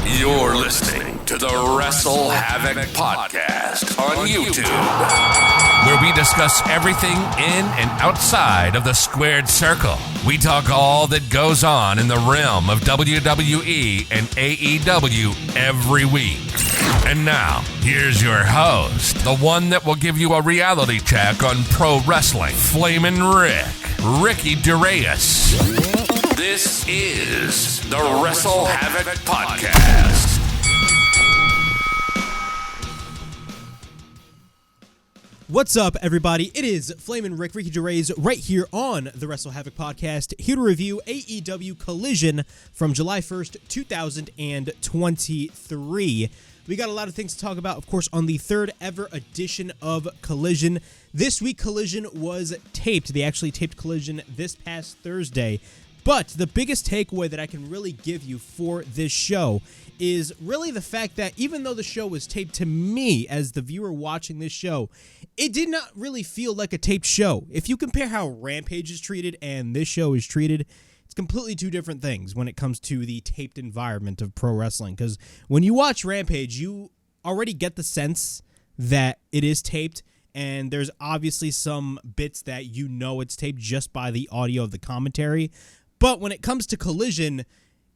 You're listening to the Wrestle Havoc Podcast on YouTube, where we discuss everything in and outside of the squared circle. We talk all that goes on in the realm of WWE and AEW every week. And now, here's your host, the one that will give you a reality check on pro wrestling, Flamin' Ricky DeReyes. This is the Wrestle Havoc Podcast. What's up, everybody? It is Flamin' Ricky DeReyes right here on the Wrestle Havoc Podcast, here to review AEW Collision from July 1st, 2023. We got a lot of things to talk about, of course, on the third ever edition of Collision. This week, Collision was taped. They actually taped Collision this past Thursday. But the biggest takeaway that I can really give you for this show is really the fact that even though the show was taped, to me, as the viewer watching this show, it did not really feel like a taped show. If you compare how Rampage is treated and this show is treated, it's completely two different things when it comes to the taped environment of pro wrestling. Because when you watch Rampage, you already get the sense that it is taped, and there's obviously some bits that you know it's taped just by the audio of the commentary. But when it comes to Collision,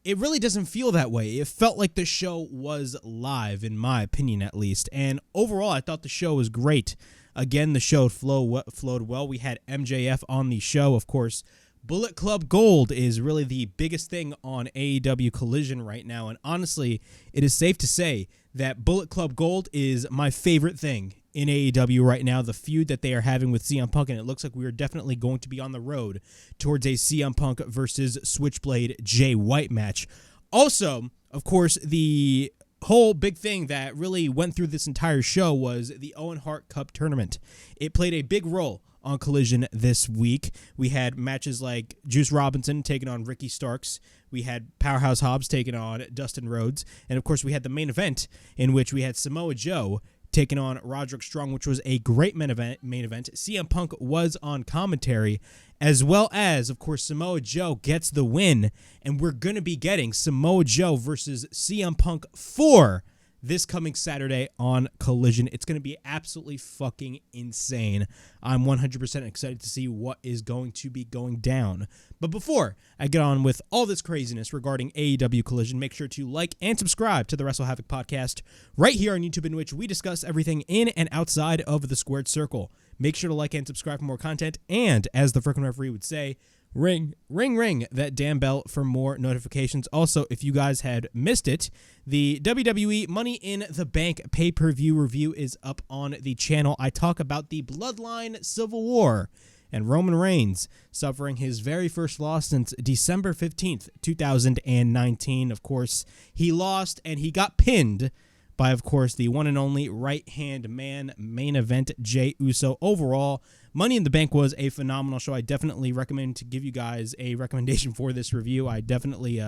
it really doesn't feel that way. It felt like the show was live, in my opinion at least. And overall, I thought the show was great. Again, the show flowed well. We had MJF on the show, of course. Bullet Club Gold is really the biggest thing on AEW Collision right now. And honestly, it is safe to say that Bullet Club Gold is my favorite thing in AEW right now, the feud that they are having with CM Punk, and it looks like we are definitely going to be on the road towards a CM Punk versus Switchblade Jay White match. Also, of course, the whole big thing that really went through this entire show was the Owen Hart Cup Tournament. It played a big role on Collision this week. We had matches like Juice Robinson taking on Ricky Starks. We had Powerhouse Hobbs taking on Dustin Rhodes. And, of course, we had the main event in which we had Samoa Joe taking on Roderick Strong, which was a great main event. CM Punk was on commentary, as well as, of course, Samoa Joe gets the win, and we're going to be getting Samoa Joe versus CM Punk 4 this coming Saturday on Collision. It's going to be absolutely fucking insane. I'm 100% excited to see what is going to be going down. But before I get on with all this craziness regarding AEW Collision, make sure to like and subscribe to the Wrestle Havoc Podcast right here on YouTube, in which we discuss everything in and outside of the squared circle. Make sure to like and subscribe for more content, and as the frickin' referee would say, ring, ring, ring that damn bell for more notifications. Also, if you guys had missed it, the WWE Money in the Bank pay-per-view review is up on the channel. I talk about the Bloodline Civil War and Roman Reigns suffering his very first loss since December 15th, 2019. Of course, he lost and he got pinned by, of course, the one and only right-hand man, main event, Jey Uso. Overall, Money in the Bank was a phenomenal show. I definitely recommend to give you guys a recommendation for this review. I definitely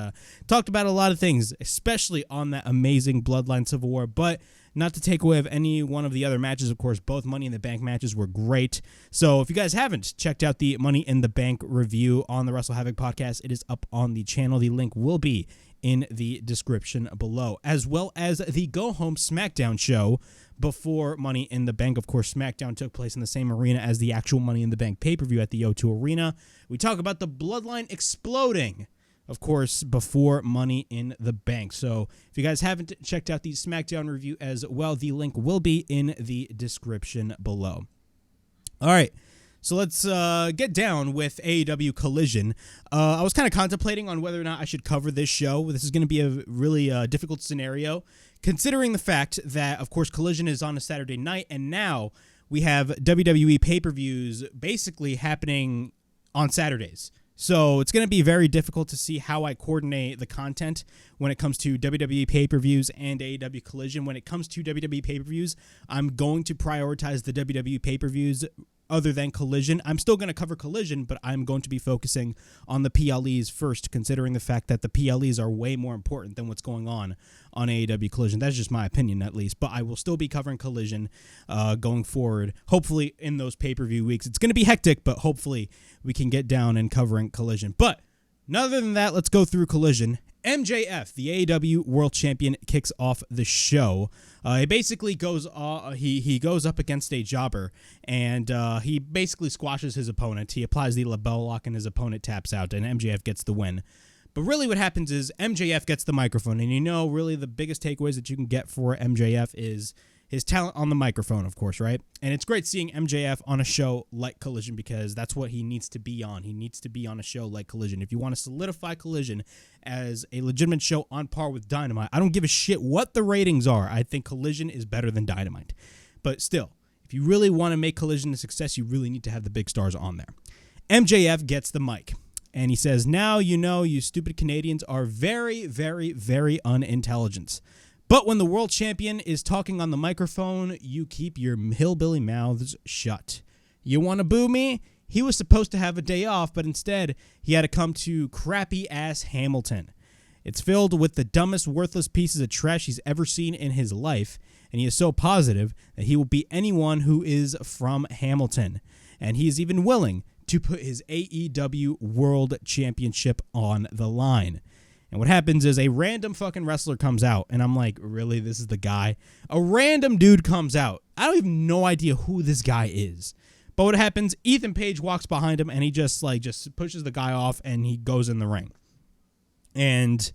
talked about a lot of things, especially on that amazing Bloodline Civil War, but not to take away of any one of the other matches. Of course, both Money in the Bank matches were great. So if you guys haven't checked out the Money in the Bank review on the Wrestle Havoc Podcast, it is up on the channel. The link will be in the description below, as well as the Go Home SmackDown show before Money in the Bank. Of course, SmackDown took place in the same arena as the actual Money in the Bank pay-per-view at the O2 Arena. We talk about the Bloodline exploding, of course, before Money in the Bank. So if you guys haven't checked out the SmackDown review as well, the link will be in the description below. All right. So let's get down with AEW Collision. I was kind of contemplating on whether or not I should cover this show. This is going to be a really difficult scenario, considering the fact that, of course, Collision is on a Saturday night, and now we have WWE pay-per-views basically happening on Saturdays. So it's going to be very difficult to see how I coordinate the content when it comes to WWE pay-per-views and AEW Collision. When it comes to WWE pay-per-views, I'm going to prioritize the WWE pay-per-views other than Collision. I'm still going to cover Collision, but I'm going to be focusing on the PLEs first, considering the fact that the PLEs are way more important than what's going on AEW Collision. That's just my opinion, at least. But I will still be covering Collision going forward, hopefully in those pay-per-view weeks. It's going to be hectic, but hopefully we can get down and covering Collision. But other than that, let's go through Collision. MJF, the AEW World Champion, kicks off the show. He basically goes he goes up against a jobber, and he basically squashes his opponent. He applies the LeBell Lock, and his opponent taps out, and MJF gets the win. But really what happens is MJF gets the microphone, and really the biggest takeaways that you can get for MJF is his talent on the microphone, of course, right? And it's great seeing MJF on a show like Collision because that's what he needs to be on. He needs to be on a show like Collision. If you want to solidify Collision as a legitimate show on par with Dynamite, I don't give a shit what the ratings are. I think Collision is better than Dynamite. But still, if you really want to make Collision a success, you really need to have the big stars on there. MJF gets the mic, and he says, "Now you stupid Canadians are very, very, very unintelligent. But when the world champion is talking on the microphone, you keep your hillbilly mouths shut. You want to boo me? He was supposed to have a day off, but instead he had to come to crappy-ass Hamilton. It's filled with the dumbest, worthless pieces of trash he's ever seen in his life, and he is so positive that he will beat anyone who is from Hamilton. And he is even willing to put his AEW World Championship on the line." And what happens is a random fucking wrestler comes out, and I'm like, really, this is the guy? A random dude comes out. I don't even no idea who this guy is. But what happens, Ethan Page walks behind him, and he just pushes the guy off, and he goes in the ring. And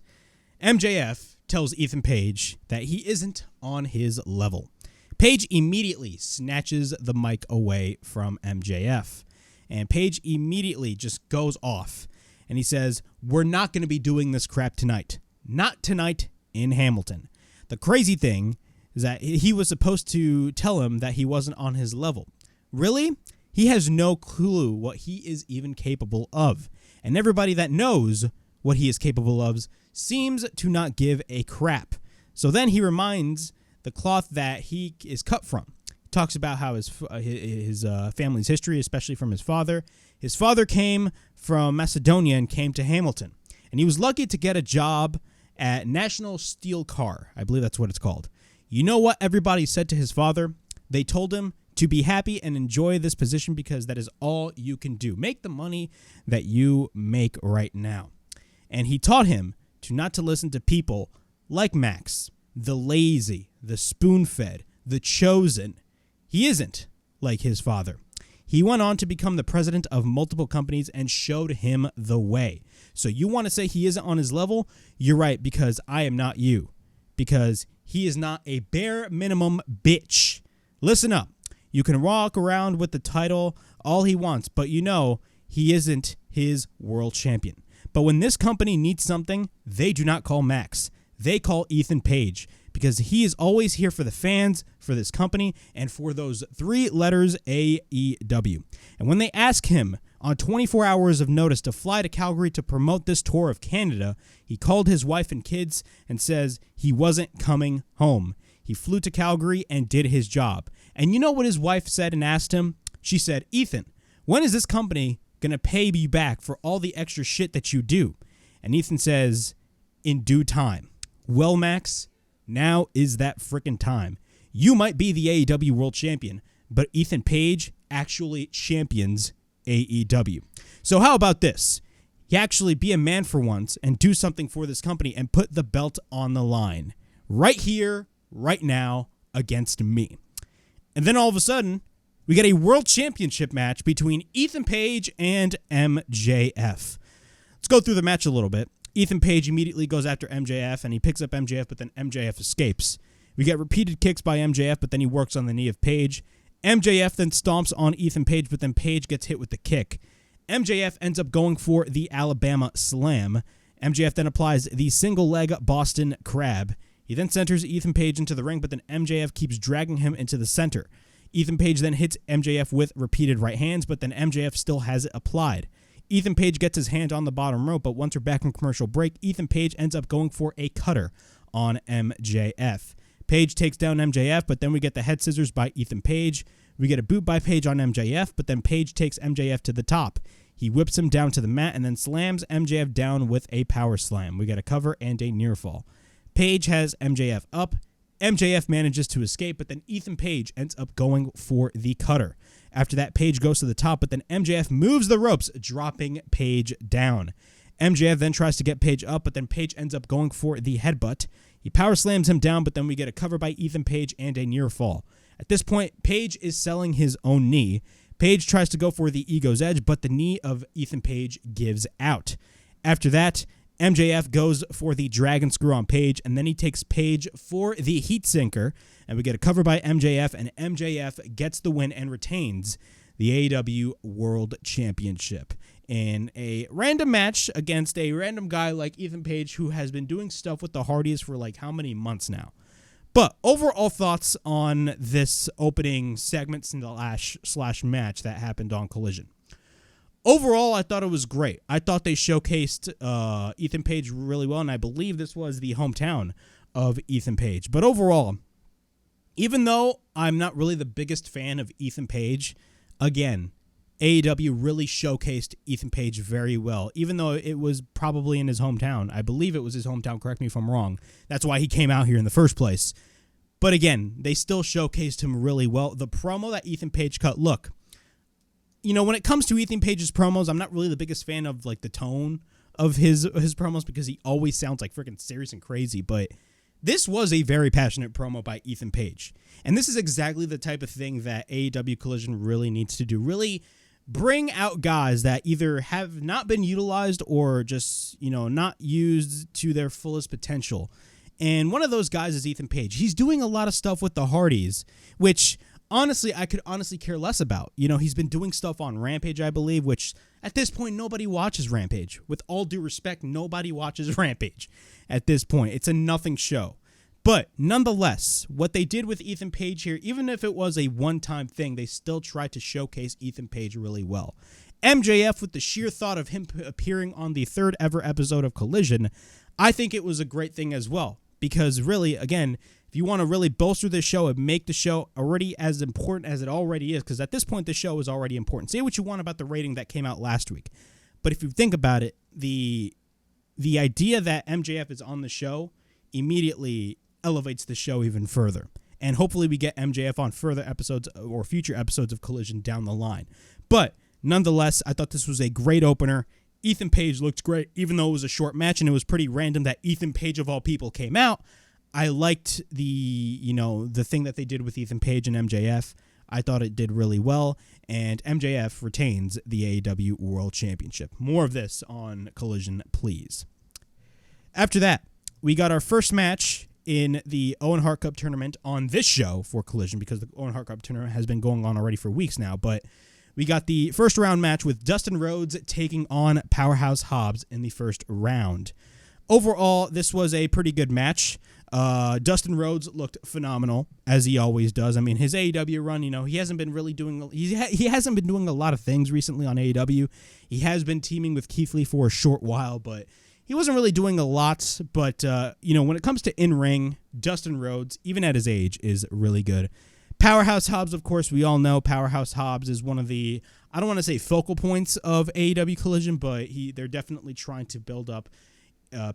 MJF tells Ethan Page that he isn't on his level. Page immediately snatches the mic away from MJF. And Page immediately just goes off. And he says, "We're not going to be doing this crap tonight. Not tonight in Hamilton." The crazy thing is that he was supposed to tell him that he wasn't on his level. Really? He has no clue what he is even capable of. And everybody that knows what he is capable of seems to not give a crap. So then he reminds the cloth that he is cut from. He talks about how his family's history, especially from his father. His father came from Macedonia and came to Hamilton. And he was lucky to get a job at National Steel Car. I believe that's what it's called. You know what everybody said to his father? They told him to be happy and enjoy this position because that is all you can do. Make the money that you make right now. And he taught him not to listen to people like Max, the lazy, the spoon-fed, the chosen. He isn't like his father. He went on to become the president of multiple companies and showed him the way. So you want to say he isn't on his level? You're right, because I am not you. Because he is not a bare minimum bitch. Listen up. You can walk around with the title all he wants, but he isn't his world champion. But when this company needs something, they do not call Max. They call Ethan Page. Because he is always here for the fans, for this company, and for those 3 letters AEW. And when they ask him on 24 hours of notice to fly to Calgary to promote this tour of Canada, he called his wife and kids and says he wasn't coming home. He flew to Calgary and did his job. And you know what his wife said and asked him? She said, "Ethan, when is this company going to pay you back for all the extra shit that you do?" And Ethan says, "In due time." Well, Max, now is that frickin' time. You might be the AEW World Champion, but Ethan Page actually champions AEW. So how about this? You actually be a man for once and do something for this company and put the belt on the line. Right here, right now, against me. And then all of a sudden, we get a World Championship match between Ethan Page and MJF. Let's go through the match a little bit. Ethan Page immediately goes after MJF, and he picks up MJF, but then MJF escapes. We get repeated kicks by MJF, but then he works on the knee of Page. MJF then stomps on Ethan Page, but then Page gets hit with the kick. MJF ends up going for the Alabama Slam. MJF then applies the single leg Boston Crab. He then centers Ethan Page into the ring, but then MJF keeps dragging him into the center. Ethan Page then hits MJF with repeated right hands, but then MJF still has it applied. Ethan Page gets his hand on the bottom rope, but once we're back from commercial break, Ethan Page ends up going for a cutter on MJF. Page takes down MJF, but then we get the head scissors by Ethan Page. We get a boot by Page on MJF, but then Page takes MJF to the top. He whips him down to the mat and then slams MJF down with a power slam. We get a cover and a near fall. Page has MJF up. MJF manages to escape, but then Ethan Page ends up going for the cutter. After that, Page goes to the top, but then MJF moves the ropes, dropping Page down. MJF then tries to get Page up, but then Page ends up going for the headbutt. He power slams him down, but then we get a cover by Ethan Page and a near fall. At this point, Page is selling his own knee. Page tries to go for the Ego's Edge, but the knee of Ethan Page gives out. After that, MJF goes for the Dragon Screw on Page, and then he takes Page for the Heat Sinker, and we get a cover by MJF, and MJF gets the win and retains the AEW World Championship in a random match against a random guy like Ethan Page, who has been doing stuff with the Hardys for like how many months now. But overall thoughts on this opening segment slash match that happened on Collision. Overall, I thought it was great. I thought they showcased Ethan Page really well, and I believe this was the hometown of Ethan Page. But overall, even though I'm not really the biggest fan of Ethan Page, again, AEW really showcased Ethan Page very well, even though it was probably in his hometown. I believe it was his hometown. Correct me if I'm wrong. That's why he came out here in the first place. But again, they still showcased him really well. The promo that Ethan Page cut, look, you know, when it comes to Ethan Page's promos, I'm not really the biggest fan of like the tone of his promos because he always sounds like freaking serious and crazy. But this was a very passionate promo by Ethan Page. And this is exactly the type of thing that AEW Collision really needs to do. Really bring out guys that either have not been utilized or just, you know, not used to their fullest potential. And one of those guys is Ethan Page. He's doing a lot of stuff with the Hardys, which honestly, I could honestly care less about. You know, he's been doing stuff on Rampage, I believe, which at this point, nobody watches Rampage. With all due respect, nobody watches Rampage at this point. It's a nothing show. But nonetheless, what they did with Ethan Page here, even if it was a one-time thing, they still tried to showcase Ethan Page really well. MJF, with the sheer thought of him appearing on the third ever episode of Collision, I think it was a great thing as well. Because really, again, if you want to really bolster this show and make the show already as important as it already is, because at this point, the show is already important. Say what you want about the rating that came out last week. But if you think about it, the idea that MJF is on the show immediately elevates the show even further. And hopefully we get MJF on further episodes or future episodes of Collision down the line. But nonetheless, I thought this was a great opener. Ethan Page looked great, even though it was a short match and it was pretty random that Ethan Page of all people came out. I liked the thing that they did with Ethan Page and MJF. I thought it did really well, and MJF retains the AEW World Championship. More of this on Collision, please. After that, we got our first match in the Owen Hart Cup Tournament on this show for Collision, because the Owen Hart Cup Tournament has been going on already for weeks now, but we got the first round match with Dustin Rhodes taking on Powerhouse Hobbs in the first round. Overall, this was a pretty good match. Dustin Rhodes looked phenomenal, as he always does. I mean, his AEW run, he hasn't been really doing... He hasn't been doing a lot of things recently on AEW. He has been teaming with Keith Lee for a short while, but he wasn't really doing a lot. But, when it comes to in-ring, Dustin Rhodes, even at his age, is really good. Powerhouse Hobbs, of course, we all know Powerhouse Hobbs is one of the, I don't want to say focal points of AEW Collision, but they're definitely trying to build up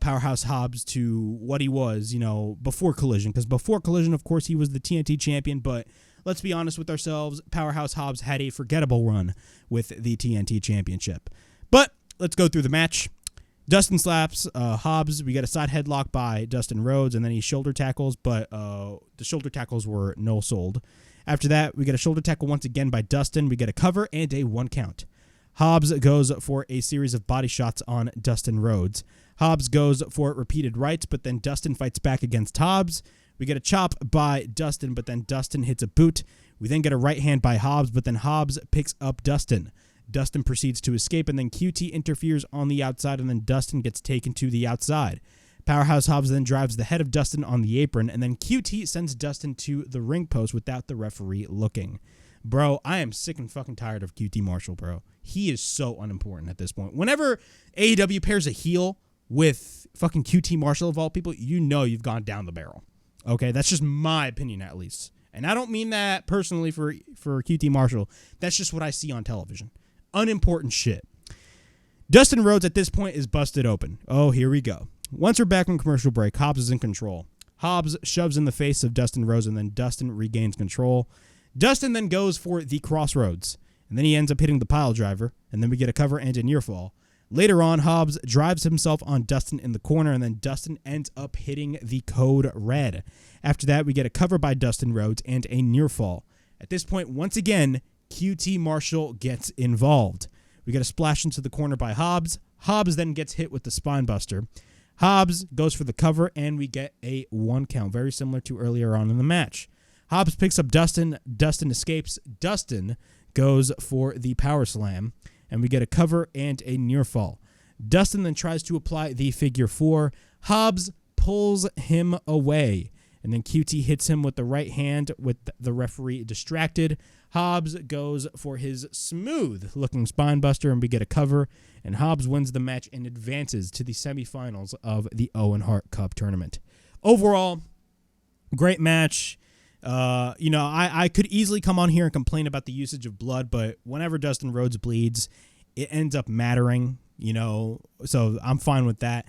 Powerhouse Hobbs to what he was, before Collision. Because before Collision, of course, he was the TNT champion, but let's be honest with ourselves, Powerhouse Hobbs had a forgettable run with the TNT championship. But let's go through the match. Dustin slaps Hobbs. We get a side headlock by Dustin Rhodes, and then he shoulder tackles, but the shoulder tackles were no-sold. After that, we get a shoulder tackle once again by Dustin. We get a cover and a 1 count. Hobbs goes for a series of body shots on Dustin Rhodes. Hobbs goes for repeated rights, but then Dustin fights back against Hobbs. We get a chop by Dustin, but then Dustin hits a boot. We then get a right hand by Hobbs, but then Hobbs picks up Dustin. Dustin proceeds to escape, and then QT interferes on the outside, and then Dustin gets taken to the outside. Powerhouse Hobbs then drives the head of Dustin on the apron, and then QT sends Dustin to the ring post without the referee looking. Bro, I am sick and fucking tired of QT Marshall, bro. He is so unimportant at this point. Whenever AEW pairs a heel with fucking QT Marshall of all people, you've gone down the barrel. Okay, that's just my opinion at least. And I don't mean that personally for QT Marshall. That's just what I see on television. Unimportant shit. Dustin Rhodes at this point is busted open. Oh, here we go. Once we're back from commercial break, Hobbs is in control. Hobbs shoves in the face of Dustin Rhodes, and then Dustin regains control. Dustin then goes for the crossroads, and then he ends up hitting the pile driver, and then we get a cover and a near fall. Later on, Hobbs drives himself on Dustin in the corner, and then Dustin ends up hitting the code red. After that, we get a cover by Dustin Rhodes and a near fall. At this point, once again, QT Marshall gets involved. We get a splash into the corner by Hobbs. Hobbs then gets hit with the spine buster. Hobbs goes for the cover, and we get a 1 count, very similar to earlier on in the match. Hobbs picks up Dustin. Dustin escapes. Dustin goes for the power slam, and we get a cover and a near fall. Dustin then tries to apply the figure 4. Hobbs pulls him away, and then QT hits him with the right hand with the referee distracted. Hobbs goes for his smooth-looking spine buster, and we get a cover, and Hobbs wins the match and advances to the semifinals of the Owen Hart Cup Tournament. Overall, great match. I could easily come on here and complain about the usage of blood, but whenever Dustin Rhodes bleeds, it ends up mattering, so I'm fine with that.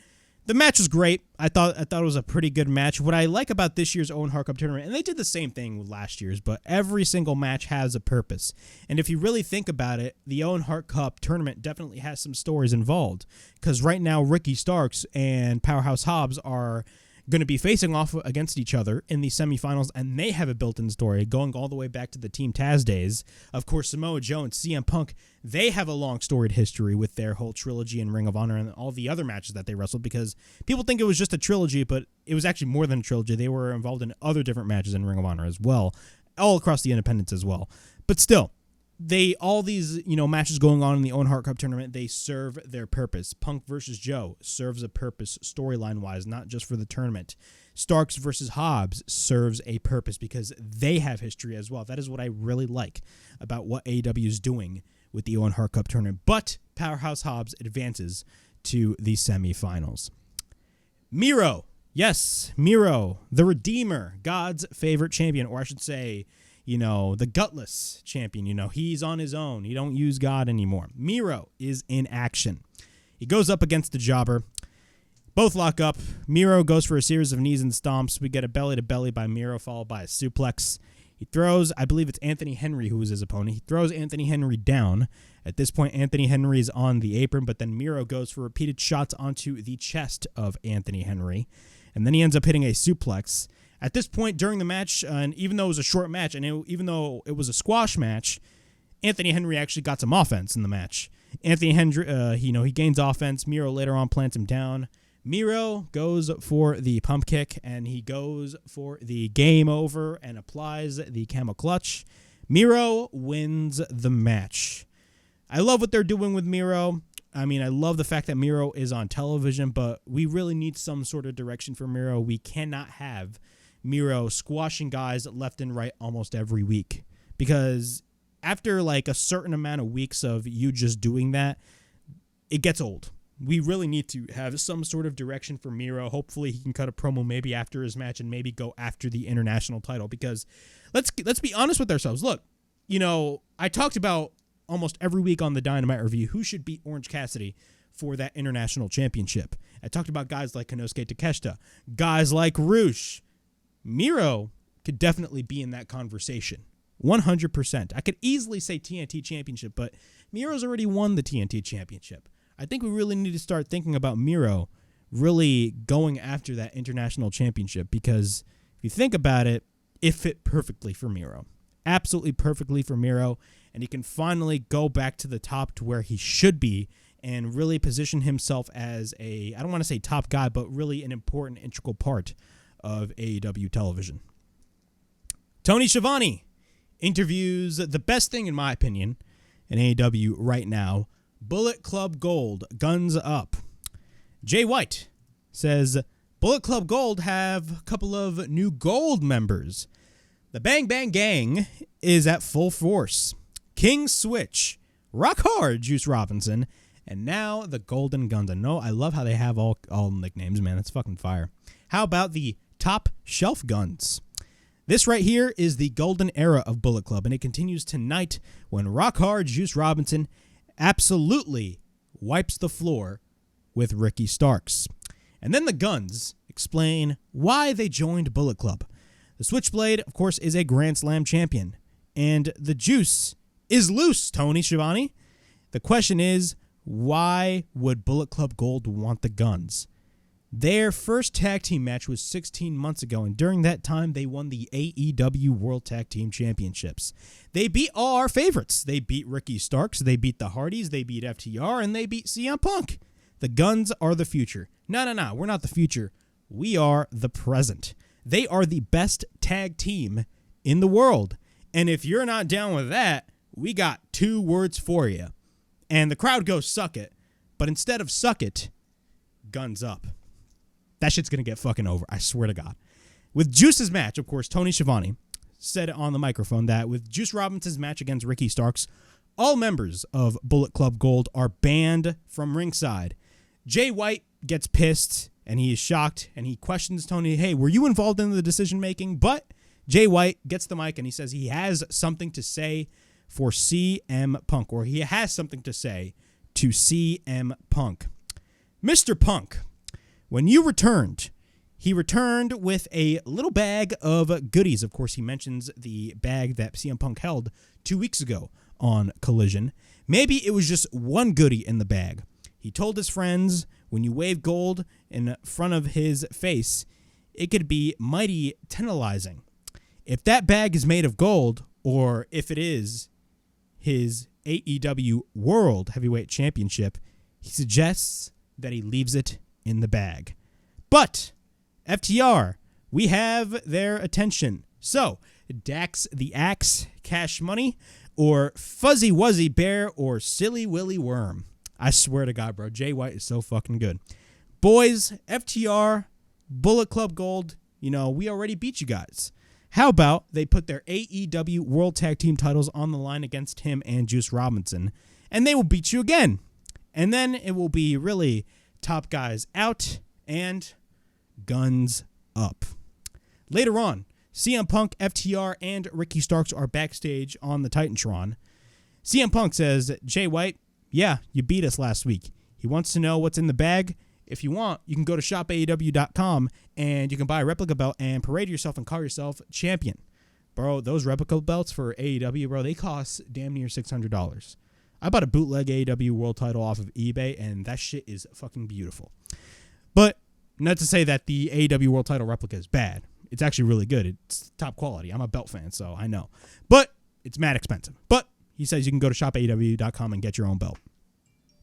The match was great. I thought it was a pretty good match. What I like about this year's Owen Hart Cup Tournament, and they did the same thing with last year's, but every single match has a purpose. And if you really think about it, the Owen Hart Cup Tournament definitely has some stories involved, because right now Ricky Starks and Powerhouse Hobbs are going to be facing off against each other in the semifinals, and they have a built-in story going all the way back to the Team Taz days. Of course, Samoa Joe and CM Punk, they have a long storied history with their whole trilogy in Ring of Honor and all the other matches that they wrestled, because people think it was just a trilogy, but it was actually more than a trilogy. They were involved in other different matches in Ring of Honor as well, all across the independents as well. But still, all these matches going on in the Owen Hart Cup Tournament, they serve their purpose. Punk versus Joe serves a purpose storyline-wise, not just for the tournament. Starks versus Hobbs serves a purpose because they have history as well. That is what I really like about what AEW is doing with the Owen Hart Cup Tournament. But Powerhouse Hobbs advances to the semifinals. Miro. Yes, Miro, the Redeemer, God's favorite champion, or I should say, the gutless champion. He's on his own. He don't use God anymore. Miro is in action. He goes up against the jobber. Both lock up. Miro goes for a series of knees and stomps. We get a belly-to-belly by Miro, followed by a suplex. He throws, I believe it's Anthony Henry who was his opponent. He throws Anthony Henry down. At this point, Anthony Henry is on the apron, but then Miro goes for repeated shots onto the chest of Anthony Henry. And then he ends up hitting a suplex. At this point during the match, and even though it was a short match, and even though it was a squash match, Anthony Henry actually got some offense in the match. Anthony Henry, he gains offense. Miro later on plants him down. Miro goes for the pump kick, and he goes for the game over and applies the camel clutch. Miro wins the match. I love what they're doing with Miro. I love the fact that Miro is on television, but we really need some sort of direction for Miro. We cannot have Miro squashing guys left and right almost every week, because after a certain amount of weeks of you just doing that, it gets old. We really need to have some sort of direction for Miro. Hopefully he can cut a promo maybe after his match and maybe go after the international title, because let's be honest with ourselves. Look, I talked about almost every week on the Dynamite Review who should beat Orange Cassidy for that international championship. I talked about guys like Konosuke Takeshita, guys like Rush. Miro could definitely be in that conversation. 100%. I could easily say TNT Championship, but Miro's already won the TNT Championship. I think we really need to start thinking about Miro really going after that international championship, because if you think about it, it fit perfectly for Miro. Absolutely perfectly for Miro, and he can finally go back to the top to where he should be and really position himself as I don't want to say top guy, but really an important, integral part of AEW television. Tony Schiavone interviews the best thing, in my opinion, in AEW right now, Bullet Club Gold, Guns Up. Jay White says, Bullet Club Gold have a couple of new gold members. The Bang Bang Gang is at full force. King Switch, Rock Hard, Juice Robinson, and now the Golden Guns. I love how they have all nicknames, man. It's fucking fire. How about the Top Shelf Guns? This right here is the golden era of Bullet Club, and it continues tonight when Rock Hard Juice Robinson absolutely wipes the floor with Ricky Starks. And then the Guns explain why they joined Bullet Club. The Switchblade, of course, is a Grand Slam champion, and the Juice is loose, Tony Schiavone. The question is, why would Bullet Club Gold want the Guns? Their first tag team match was 16 months ago, and during that time, they won the AEW World Tag Team Championships. They beat all our favorites. They beat Ricky Starks, they beat the Hardys, they beat FTR, and they beat CM Punk. The Guns are the future. No, we're not the future. We are the present. They are the best tag team in the world. And if you're not down with that, we got 2 words for you. And the crowd goes, suck it. But instead of suck it, guns up. That shit's going to get fucking over. I swear to God. With Juice's match, of course, Tony Schiavone said on the microphone that with Juice Robinson's match against Ricky Starks, all members of Bullet Club Gold are banned from ringside. Jay White gets pissed, and he is shocked, and he questions Tony, hey, were you involved in the decision-making? But Jay White gets the mic, and he says he has something to say for CM Punk, or he has something to say to CM Punk. Mr. Punk, when you returned, he returned with a little bag of goodies. Of course, he mentions the bag that CM Punk held 2 weeks ago on Collision. Maybe it was just one goodie in the bag. He told his friends, when you wave gold in front of his face, it could be mighty tantalizing. If that bag is made of gold, or if it is his AEW World Heavyweight Championship, he suggests that he leaves it in the bag. But FTR, we have their attention. So, Dax the Axe, Cash Money, or Fuzzy Wuzzy Bear, or Silly Willy Worm. I swear to God, bro, Jay White is so fucking good. Boys, FTR, Bullet Club Gold, we already beat you guys. How about they put their AEW World Tag Team titles on the line against him and Juice Robinson, and they will beat you again. And then it will be really top guys out and guns up. Later on, CM Punk, FTR, and Ricky Starks are backstage on the Titantron. CM Punk says, Jay White, yeah, you beat us last week. He wants to know what's in the bag. If you want, you can go to shopaew.com and you can buy a replica belt and parade yourself and call yourself champion. Bro, those replica belts for AEW, bro, they cost damn near $600. I bought a bootleg AEW world title off of eBay, and that shit is fucking beautiful. But not to say that the AEW world title replica is bad. It's actually really good. It's top quality. I'm a belt fan, so I know. But it's mad expensive. But he says you can go to shopaew.com and get your own belt.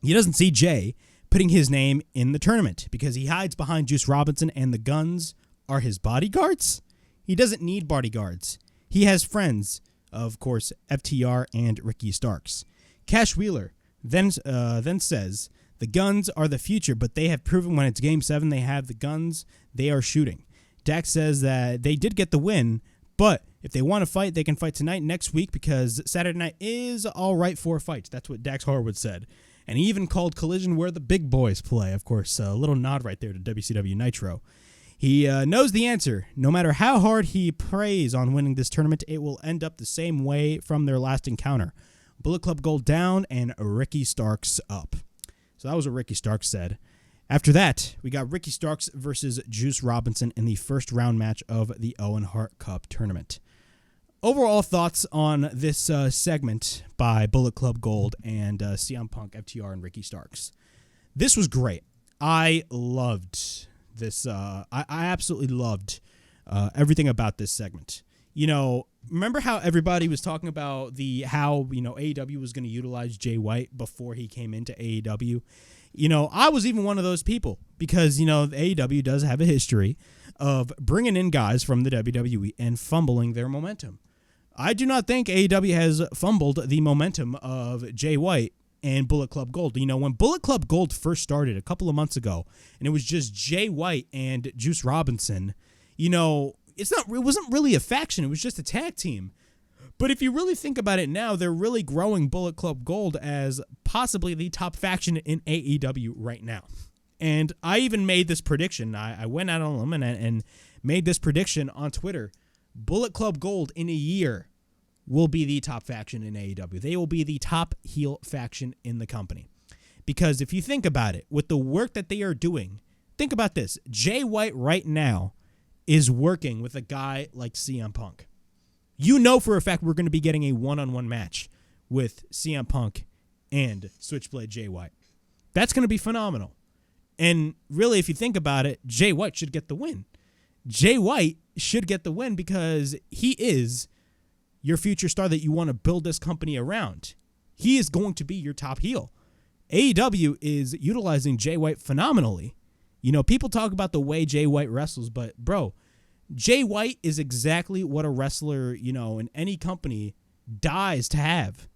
He doesn't see Jay putting his name in the tournament because he hides behind Juice Robinson and the Guns are his bodyguards. He doesn't need bodyguards. He has friends, of course, FTR and Ricky Starks. Cash Wheeler then says, the Guns are the future, but they have proven when it's Game 7 they have the guns, they are shooting. Dax says that they did get the win, but if they want to fight, they can fight tonight, next week, because Saturday night is all right for fights. That's what Dax Harwood said. And he even called Collision where the big boys play. Of course, a little nod right there to WCW Nitro. He knows the answer. No matter how hard he prays on winning this tournament, it will end up the same way from their last encounter. Bullet Club Gold down and Ricky Starks up. So that was what Ricky Starks said. After that, we got Ricky Starks versus Juice Robinson in the first round match of the Owen Hart Cup Tournament. Overall thoughts on this segment by Bullet Club Gold and CM Punk, FTR, and Ricky Starks. This was great. I loved this. I absolutely loved everything about this segment. Remember how everybody was talking about how AEW was going to utilize Jay White before he came into AEW? I was even one of those people because, AEW does have a history of bringing in guys from the WWE and fumbling their momentum. I do not think AEW has fumbled the momentum of Jay White and Bullet Club Gold. When Bullet Club Gold first started a couple of months ago, and it was just Jay White and Juice Robinson, it wasn't really a faction. It was just a tag team. But if you really think about it now, they're really growing Bullet Club Gold as possibly the top faction in AEW right now. And I even made this prediction. I went out on a limb and made this prediction on Twitter. Bullet Club Gold in a year will be the top faction in AEW. They will be the top heel faction in the company. Because if you think about it, with the work that they are doing, think about this. Jay White right now is working with a guy like CM Punk. For a fact we're going to be getting a one-on-one match with CM Punk and Switchblade Jay White. That's going to be phenomenal. And really, if you think about it, Jay White should get the win. Jay White should get the win because he is your future star that you want to build this company around. He is going to be your top heel. AEW is utilizing Jay White phenomenally. You know, people talk about the way Jay White wrestles, but bro, Jay White is exactly what a wrestler, you know, in any company dies to have.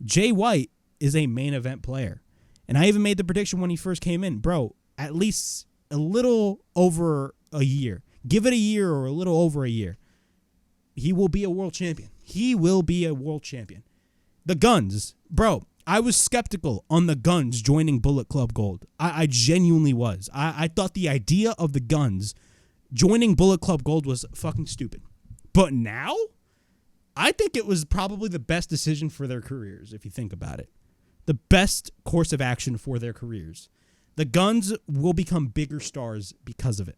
Jay White is a main event player. And I even made the prediction when he first came in, bro, at least a little over a year. Give it a year or a little over a year. He will be a world champion. He will be a world champion. The Guns, bro, I was skeptical on the Guns joining Bullet Club Gold. I genuinely was. I thought the idea of the Guns joining Bullet Club Gold was fucking stupid. But now, I think it was probably the best decision for their careers, if you think about it. The best course of action for their careers. The Guns will become bigger stars because of it.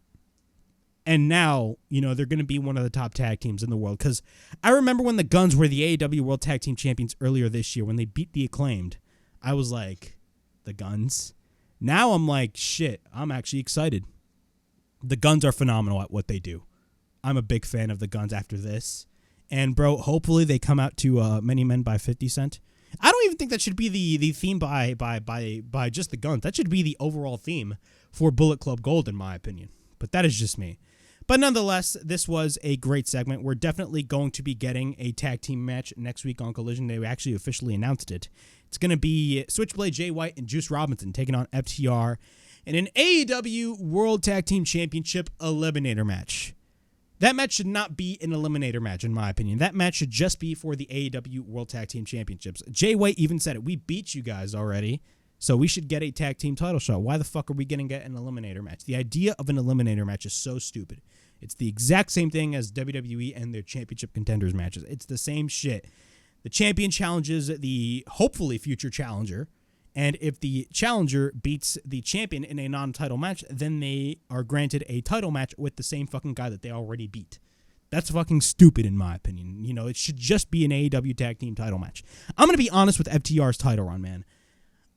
And now, you know, they're going to be one of the top tag teams in the world. Because I remember when the Guns were the AEW World Tag Team Champions earlier this year, when they beat the Acclaimed, I was like, the Guns? Now I'm like, shit, I'm actually excited. The Guns are phenomenal at what they do. I'm a big fan of the Guns after this. And, bro, hopefully they come out to Many Men by 50 Cent. I don't even think that should be the theme by just the Guns. That should be the overall theme for Bullet Club Gold, in my opinion. But that is just me. But nonetheless, this was a great segment. We're definitely going to be getting a tag team match next week on Collision. They actually officially announced it. It's going to be Switchblade Jay White and Juice Robinson taking on FTR in an AEW World Tag Team Championship Eliminator match. That match should not be an Eliminator match, in my opinion. That match should just be for the AEW World Tag Team Championships. Jay White even said it. We beat you guys already, so we should get a tag team title shot. Why the fuck are we going to get an Eliminator match? The idea of an Eliminator match is so stupid. It's the exact same thing as WWE and their championship contenders matches. It's the same shit. The champion challenges the hopefully future challenger, and if the challenger beats the champion in a non-title match, then they are granted a title match with the same fucking guy that they already beat. That's fucking stupid in my opinion. You know, it should just be an AEW tag team title match. I'm going to be honest with FTR's title run, man.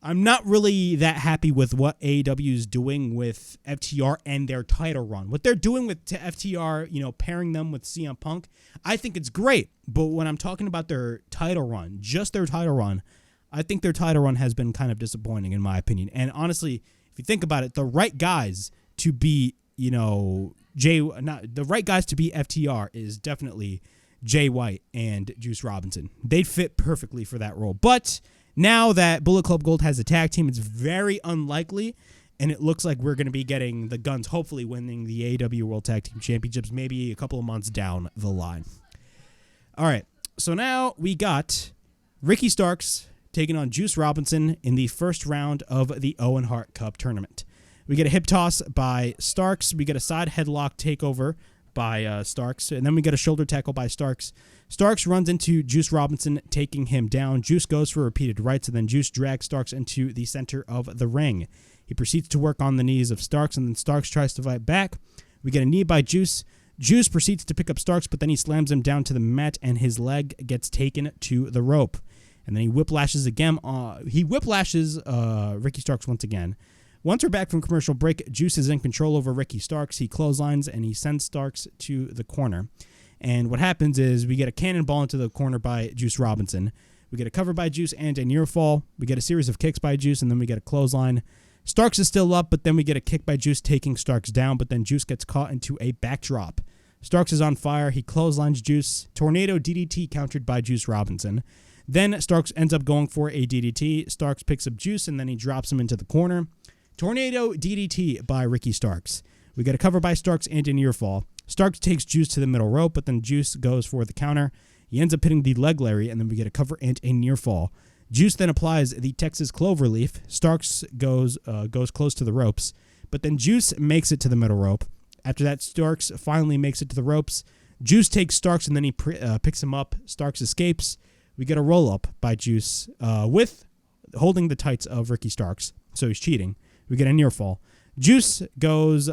I'm not really that happy with what AEW is doing with FTR and their title run. What they're doing with FTR, you know, pairing them with CM Punk, I think it's great. But when I'm talking about their title run, just their title run, I think their title run has been kind of disappointing in my opinion. And honestly, if you think about it, the right guys to be, you know, the right guys to be FTR is definitely Jay White and Juice Robinson. They'd fit perfectly for that role. But now that Bullet Club Gold has a tag team, it's very unlikely, and it looks like we're going to be getting the Guns hopefully winning the AEW World Tag Team Championships maybe a couple of months down the line. All right, so now we got Ricky Starks taking on Juice Robinson in the first round of the Owen Hart Cup Tournament. We get a hip toss by Starks. We get a side headlock takeover by Starks, and then we get a shoulder tackle by Starks. Starks runs into Juice Robinson, taking him down. Juice goes for repeated rights, and then Juice drags Starks into the center of the ring. He proceeds to work on the knees of Starks, and then Starks tries to fight back. We get a knee by Juice. Juice proceeds to pick up Starks, but then he slams him down to the mat, and his leg gets taken to the rope. And then he whiplashes again. Ricky Starks once again. Once we're back from commercial break, Juice is in control over Ricky Starks. He clotheslines and he sends Starks to the corner. And what happens is we get a cannonball into the corner by Juice Robinson. We get a cover by Juice and a near fall. We get a series of kicks by Juice, and then we get a clothesline. Starks is still up, but then we get a kick by Juice taking Starks down, but then Juice gets caught into a backdrop. Starks is on fire. He clotheslines Juice. Tornado DDT countered by Juice Robinson. Then Starks ends up going for a DDT. Starks picks up Juice, and then he drops him into the corner. Tornado DDT by Ricky Starks. We get a cover by Starks and a near fall. Starks takes Juice to the middle rope, but then Juice goes for the counter. He ends up hitting the leg Larry, and then we get a cover and a near fall. Juice then applies the Texas Cloverleaf. Starks goes close to the ropes, but then Juice makes it to the middle rope. After that, Starks finally makes it to the ropes. Juice takes Starks, and then he picks him up. Starks escapes. We get a roll-up by Juice with holding the tights of Ricky Starks, so he's cheating. We get a near fall. Juice goes,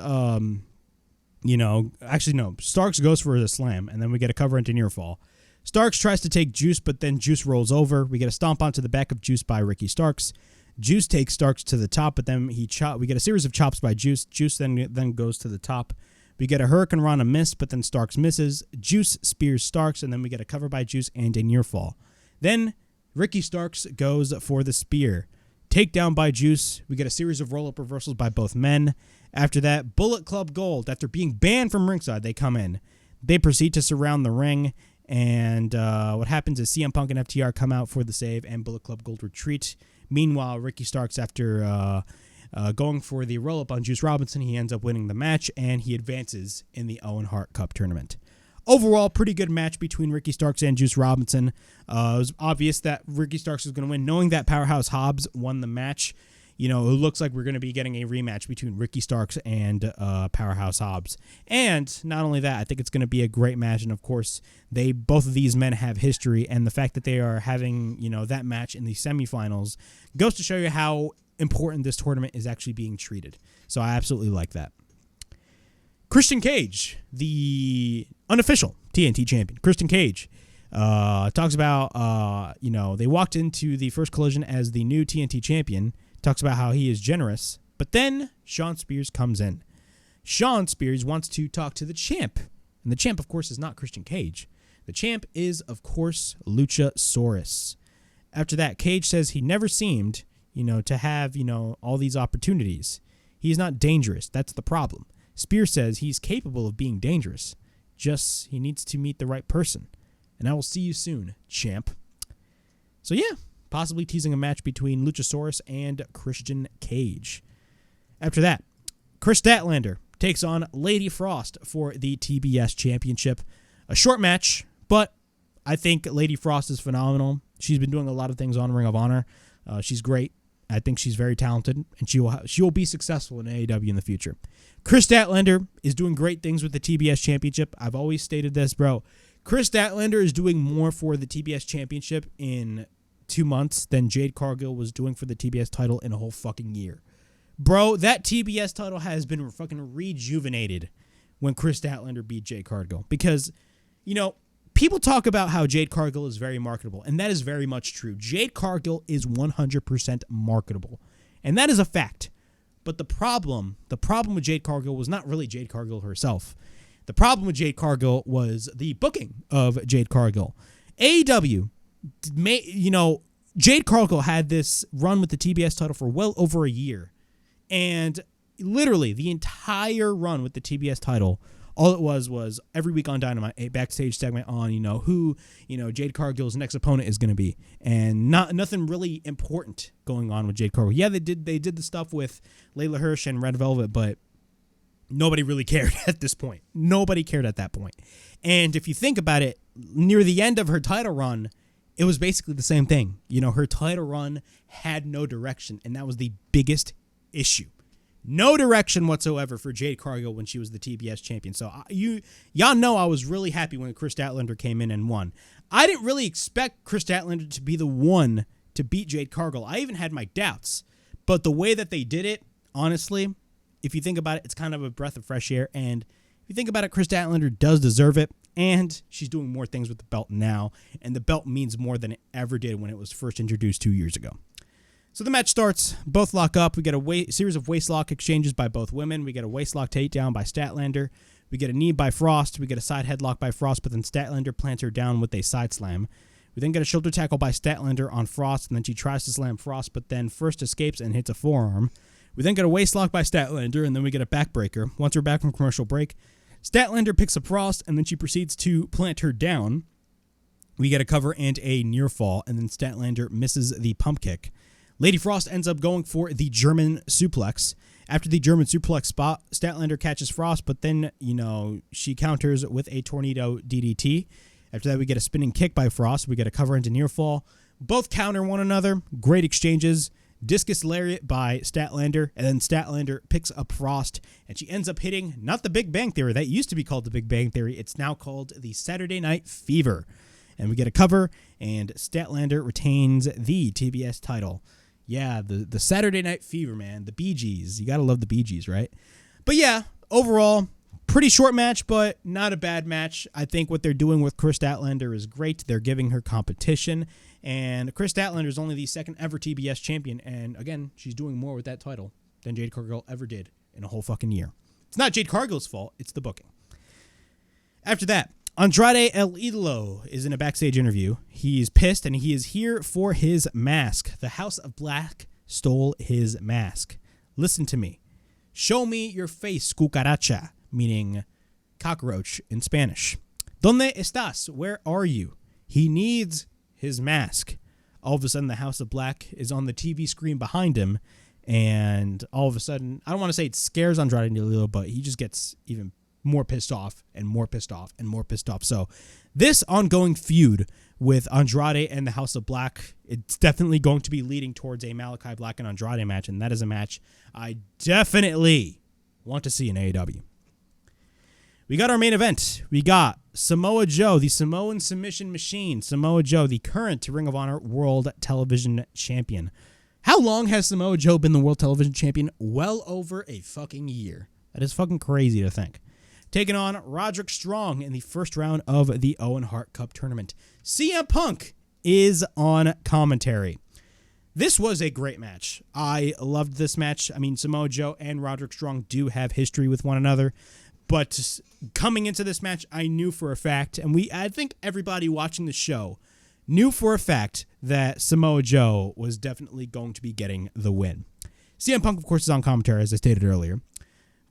Starks goes for a slam, and then we get a cover into near fall. Starks tries to take Juice, but then Juice rolls over. We get a stomp onto the back of Juice by Ricky Starks. Juice takes Starks to the top, but then we get a series of chops by Juice. Juice then goes to the top. We get a Hurricane Rana miss, but then Starks misses. Juice spears Starks, and then we get a cover by Juice and a near fall. Then Ricky Starks goes for the spear. Takedown by Juice. We get a series of roll-up reversals by both men. After that, Bullet Club Gold, after being banned from ringside, they come in. They proceed to surround the ring, and what happens is CM Punk and FTR come out for the save, and Bullet Club Gold retreat. Meanwhile, Ricky Starks, after going for the roll-up on Juice Robinson, he ends up winning the match, and he advances in the Owen Hart Cup Tournament. Overall, pretty good match between Ricky Starks and Juice Robinson. It was obvious that Ricky Starks was going to win. Knowing that Powerhouse Hobbs won the match, it looks like we're going to be getting a rematch between Ricky Starks and Powerhouse Hobbs. And not only that, I think it's going to be a great match. And of course, both of these men have history, and the fact that they are having that match in the semifinals goes to show you how important this tournament is actually being treated. So I absolutely like that. Christian Cage, the unofficial TNT champion. Christian Cage talks about, they walked into the first Collision as the new TNT champion. Talks about how he is generous. But then Sean Spears comes in. Sean Spears wants to talk to the champ. And the champ, of course, is not Christian Cage. The champ is, of course, Luchasaurus. After that, Cage says he never seemed, to have, all these opportunities. He's not dangerous. That's the problem. Spears says he's capable of being dangerous. Just he needs to meet the right person. And I will see you soon, champ. So yeah, possibly teasing a match between Luchasaurus and Christian Cage. After that, Chris Statlander takes on Lady Frost for the TBS Championship. A short match, but I think Lady Frost is phenomenal. She's been doing a lot of things on Ring of Honor. She's great. I think she's very talented, and she will be successful in AEW in the future. Chris Statlander is doing great things with the TBS Championship. I've always stated this, bro. Chris Statlander is doing more for the TBS Championship in 2 months than Jade Cargill was doing for the TBS title in a whole fucking year. Bro, that TBS title has been fucking rejuvenated when Chris Statlander beat Jade Cargill. Because, people talk about how Jade Cargill is very marketable, and that is very much true. Jade Cargill is 100% marketable, and that is a fact. But the problem with Jade Cargill was not really Jade Cargill herself. The problem with Jade Cargill was the booking of Jade Cargill. AEW, Jade Cargill had this run with the TBS title for well over a year, and literally the entire run with the TBS title, all it was every week on Dynamite, a backstage segment on, who, Jade Cargill's next opponent is going to be. And nothing really important going on with Jade Cargill. Yeah, they did the stuff with Layla Hirsch and Red Velvet, but nobody really cared at this point. Nobody cared at that point. And if you think about it, near the end of her title run, it was basically the same thing. Her title run had no direction, and that was the biggest issue. No direction whatsoever for Jade Cargill when she was the TBS champion. So y'all know I was really happy when Chris Statlander came in and won. I didn't really expect Chris Statlander to be the one to beat Jade Cargill. I even had my doubts. But the way that they did it, honestly, if you think about it, it's kind of a breath of fresh air. And if you think about it, Chris Statlander does deserve it. And she's doing more things with the belt now. And the belt means more than it ever did when it was first introduced 2 years ago. So the match starts, both lock up. We get a series of waistlock exchanges by both women. We get a waistlock takedown by Statlander. We get a knee by Frost. We get a side headlock by Frost, but then Statlander plants her down with a side slam. We then get a shoulder tackle by Statlander on Frost, and then she tries to slam Frost, but then first escapes and hits a forearm. We then get a waistlock by Statlander, and then we get a backbreaker. Once we're back from commercial break, Statlander picks up Frost, and then she proceeds to plant her down. We get a cover and a near fall, and then Statlander misses the pump kick. Lady Frost ends up going for the German suplex. After the German suplex spot, Statlander catches Frost, but then, she counters with a tornado DDT. After that, we get a spinning kick by Frost. We get a cover into near fall. Both counter one another. Great exchanges. Discus lariat by Statlander, and then Statlander picks up Frost, and she ends up hitting, not the Big Bang Theory. That used to be called the Big Bang Theory. It's now called the Saturday Night Fever. And we get a cover, and Statlander retains the TBS title. Yeah, the Saturday Night Fever, man. The Bee Gees. You got to love the Bee Gees, right? But yeah, overall, pretty short match, but not a bad match. I think what they're doing with Chris Statlander is great. They're giving her competition. And Chris Statlander is only the second ever TBS champion. And again, she's doing more with that title than Jade Cargill ever did in a whole fucking year. It's not Jade Cargill's fault. It's the booking. After that, Andrade El Idolo is in a backstage interview. He's pissed and he is here for his mask. The House of Black stole his mask. Listen to me. Show me your face, cucaracha, meaning cockroach in Spanish. ¿Dónde estás? Where are you? He needs his mask. All of a sudden, the House of Black is on the TV screen behind him, and all of a sudden, I don't want to say it scares Andrade El Idolo, but he just gets even more pissed off and more pissed off and more pissed off. So this ongoing feud with Andrade and the House of Black, it's definitely going to be leading towards a Malachi Black and Andrade match, and that is a match I definitely want to see in AEW. We got our main event. We got Samoa Joe, the Samoan submission machine. Samoa Joe, the current Ring of Honor World Television Champion. How long has Samoa Joe been the World Television Champion? Well over a fucking year. That is fucking crazy to think. Taking on Roderick Strong in the first round of the Owen Hart Cup Tournament. CM Punk is on commentary. This was a great match. I loved this match. I mean, Samoa Joe and Roderick Strong do have history with one another. But coming into this match, I knew for a fact, and I think everybody watching the show knew for a fact that Samoa Joe was definitely going to be getting the win. CM Punk, of course, is on commentary, as I stated earlier.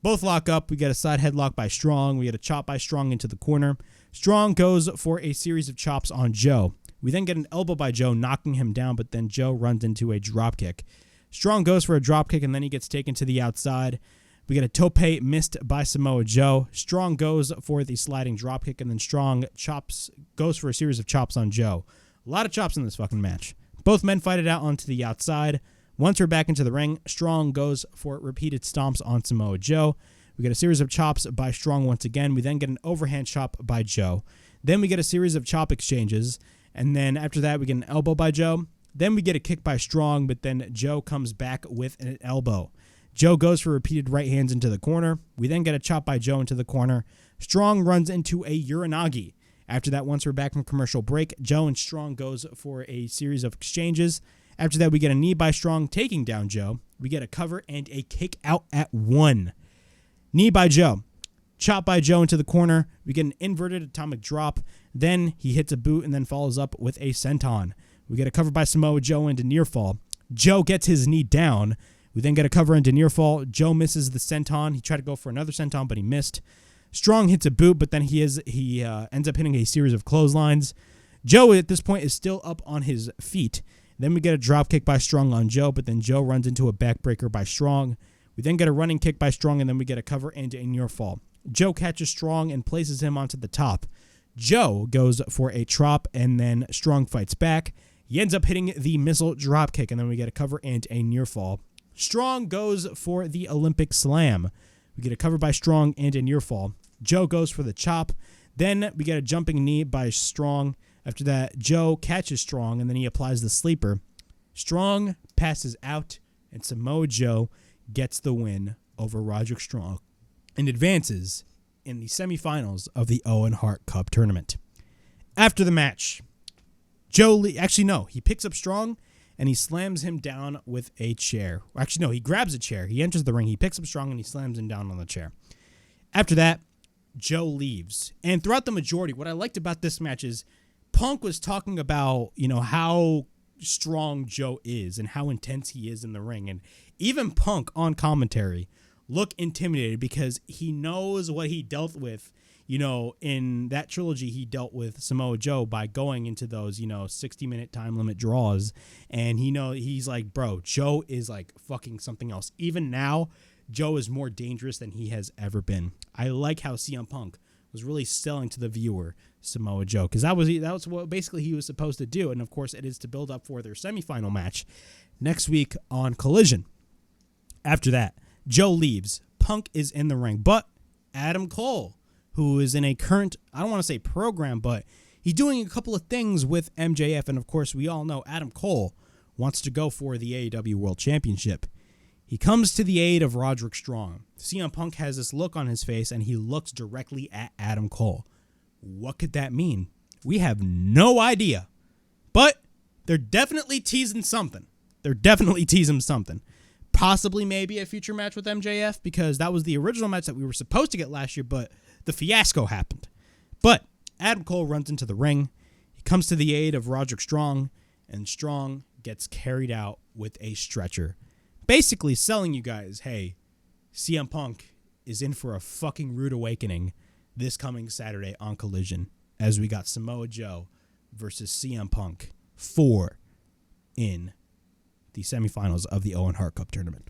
Both lock up. We get a side headlock by Strong. We get a chop by Strong into the corner. Strong goes for a series of chops on Joe. We then get an elbow by Joe, knocking him down, but then Joe runs into a dropkick. Strong goes for a dropkick, and then he gets taken to the outside. We get a tope missed by Samoa Joe. Strong goes for the sliding dropkick, and then Strong goes for a series of chops on Joe. A lot of chops in this fucking match. Both men fight it out onto the outside. Once we're back into the ring, Strong goes for repeated stomps on Samoa Joe. We get a series of chops by Strong once again. We then get an overhand chop by Joe. Then we get a series of chop exchanges. And then after that, we get an elbow by Joe. Then we get a kick by Strong, but then Joe comes back with an elbow. Joe goes for repeated right hands into the corner. We then get a chop by Joe into the corner. Strong runs into a Uranagi. After that, once we're back from commercial break, Joe and Strong goes for a series of exchanges. After that, we get a knee by Strong, taking down Joe. We get a cover and a kick out at 1. Knee by Joe. Chop by Joe into the corner. We get an inverted atomic drop. Then he hits a boot and then follows up with a senton. We get a cover by Samoa Joe into near fall. Joe gets his knee down. We then get a cover into near fall. Joe misses the senton. He tried to go for another senton, but he missed. Strong hits a boot, but then he ends up hitting a series of clotheslines. Joe at this point is still up on his feet. Then we get a drop kick by Strong on Joe, but then Joe runs into a backbreaker by Strong. We then get a running kick by Strong, and then we get a cover and a near fall. Joe catches Strong and places him onto the top. Joe goes for a trop, and then Strong fights back. He ends up hitting the missile drop kick, and then we get a cover and a near fall. Strong goes for the Olympic slam. We get a cover by Strong and a near fall. Joe goes for the chop. Then we get a jumping knee by Strong. After that, Joe catches Strong, and then he applies the sleeper. Strong passes out, and Samoa Joe gets the win over Roderick Strong and advances in the semifinals of the Owen Hart Cup Tournament. After the match, he picks up Strong, and he slams him down with a chair. Actually, no, he grabs a chair. He enters the ring, he picks up Strong, and he slams him down on the chair. After that, Joe leaves. And throughout the majority, what I liked about this match is Punk was talking about, how strong Joe is and how intense he is in the ring. And even Punk on commentary looked intimidated because he knows what he dealt with. In that trilogy, he dealt with Samoa Joe by going into those, 60-minute time limit draws. And he's like, bro, Joe is like fucking something else. Even now, Joe is more dangerous than he has ever been. I like how CM Punk was really selling to the viewer Samoa Joe, because that was what basically he was supposed to do. And of course, it is to build up for their semifinal match next week on Collision. After that, Joe leaves. Punk is in the ring, but Adam Cole, who is in a current, I don't want to say program, but he's doing a couple of things with MJF. And of course, we all know Adam Cole wants to go for the AEW World Championship. He comes to the aid of Roderick Strong. CM Punk has this look on his face, and he looks directly at Adam Cole. What could that mean? We have no idea. But They're definitely teasing something. Possibly maybe a future match with MJF, because that was the original match that we were supposed to get last year, but the fiasco happened. But Adam Cole runs into the ring. He comes to the aid of Roderick Strong, and Strong gets carried out with a stretcher. Basically selling you guys, hey, CM Punk is in for a fucking rude awakening this coming Saturday on Collision, as we got Samoa Joe versus CM Punk 4 in the semifinals of the Owen Hart Cup Tournament.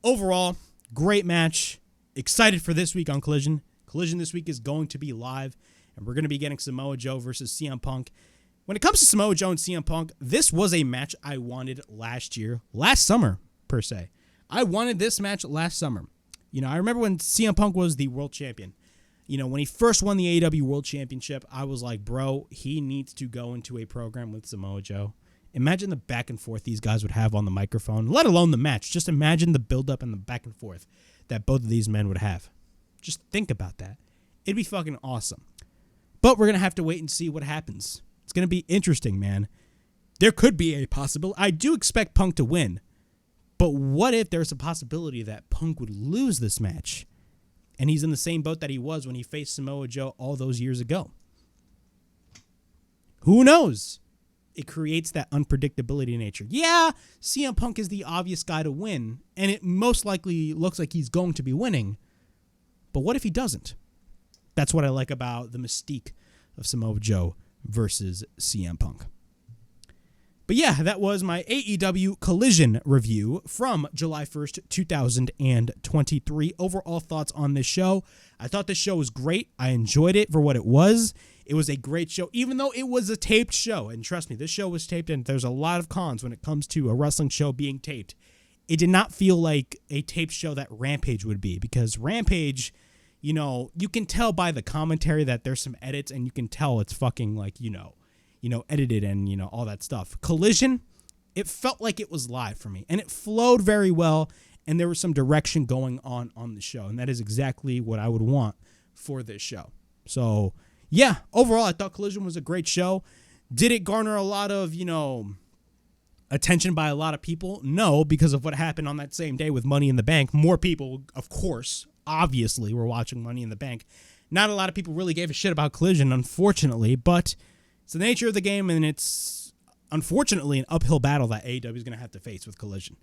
Overall, great match. Excited for this week on Collision. Collision this week is going to be live, and we're going to be getting Samoa Joe versus CM Punk. When it comes to Samoa Joe and CM Punk, this was a match I wanted last summer, per se. I wanted this match last summer. You know, I remember when CM Punk was the world champion. You know, when he first won the AEW World Championship, I was like, bro, he needs to go into a program with Samoa Joe. Imagine the back and forth these guys would have on the microphone, let alone the match. Just imagine the build-up and the back and forth that both of these men would have. Just think about that. It'd be fucking awesome. But we're going to have to wait and see what happens. It's going to be interesting, man. There could be a possibility. I do expect Punk to win. But what if there's a possibility that Punk would lose this match? And he's in the same boat that he was when he faced Samoa Joe all those years ago. Who knows? It creates that unpredictability nature. Yeah, CM Punk is the obvious guy to win, and it most likely looks like he's going to be winning. But what if he doesn't? That's what I like about the mystique of Samoa Joe versus CM Punk. But yeah, that was my AEW Collision review from July 1st, 2023. Overall thoughts on this show. I thought this show was great. I enjoyed it for what it was. It was a great show, even though it was a taped show. And trust me, this show was taped, and there's a lot of cons when it comes to a wrestling show being taped. It did not feel like a taped show that Rampage would be, because Rampage, you know, you can tell by the commentary that there's some edits, and you can tell it's fucking like, you know, edited and, you know, all that stuff. Collision, it felt like it was live for me, and it flowed very well, and there was some direction going on the show, and that is exactly what I would want for this show. So, yeah, overall, I thought Collision was a great show. Did it garner a lot of, you know, attention by a lot of people? No, because of what happened on that same day with Money in the Bank. More people, of course, obviously, were watching Money in the Bank. Not a lot of people really gave a shit about Collision, unfortunately, but it's the nature of the game, and it's unfortunately an uphill battle that AEW is going to have to face with Collision,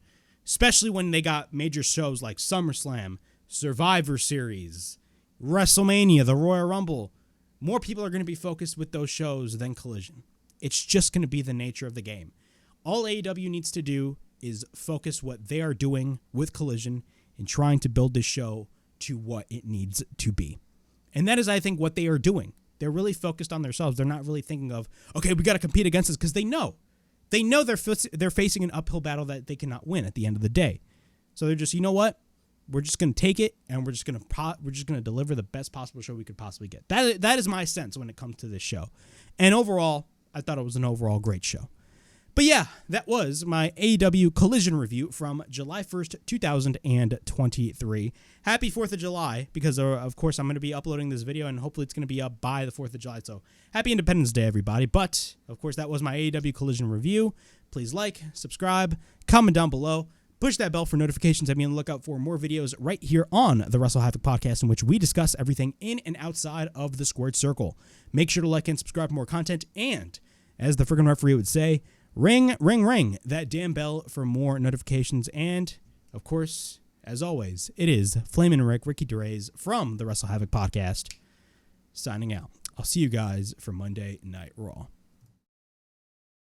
especially when they got major shows like SummerSlam, Survivor Series, WrestleMania, the Royal Rumble. More people are going to be focused with those shows than Collision. It's just going to be the nature of the game. All AEW needs to do is focus what they are doing with Collision and trying to build this show to what it needs to be. And that is, I think, what they are doing. They're really focused on themselves. They're not really thinking of, okay, we got to compete against this, because they know. They know they're facing an uphill battle that they cannot win at the end of the day. So they're just, you know what? We're just going to take it, and we're just going to deliver the best possible show we could possibly get. That is my sense when it comes to this show. And overall, I thought it was an overall great show. But yeah, that was my AEW Collision review from July 1st, 2023. Happy 4th of July, because of course I'm going to be uploading this video, and hopefully it's going to be up by the 4th of July. So happy Independence Day, everybody. But of course, that was my AEW Collision review. Please like, subscribe, comment down below. Push that bell for notifications and be on the lookout for more videos right here on the Wrestle Havoc podcast, in which we discuss everything in and outside of the squared circle. Make sure to like and subscribe for more content, and as the friggin' referee would say, ring, ring, ring that damn bell for more notifications. And of course, as always, it is Flamin' Ricky Derez from the Wrestle Havoc podcast signing out. I'll see you guys for Monday Night Raw.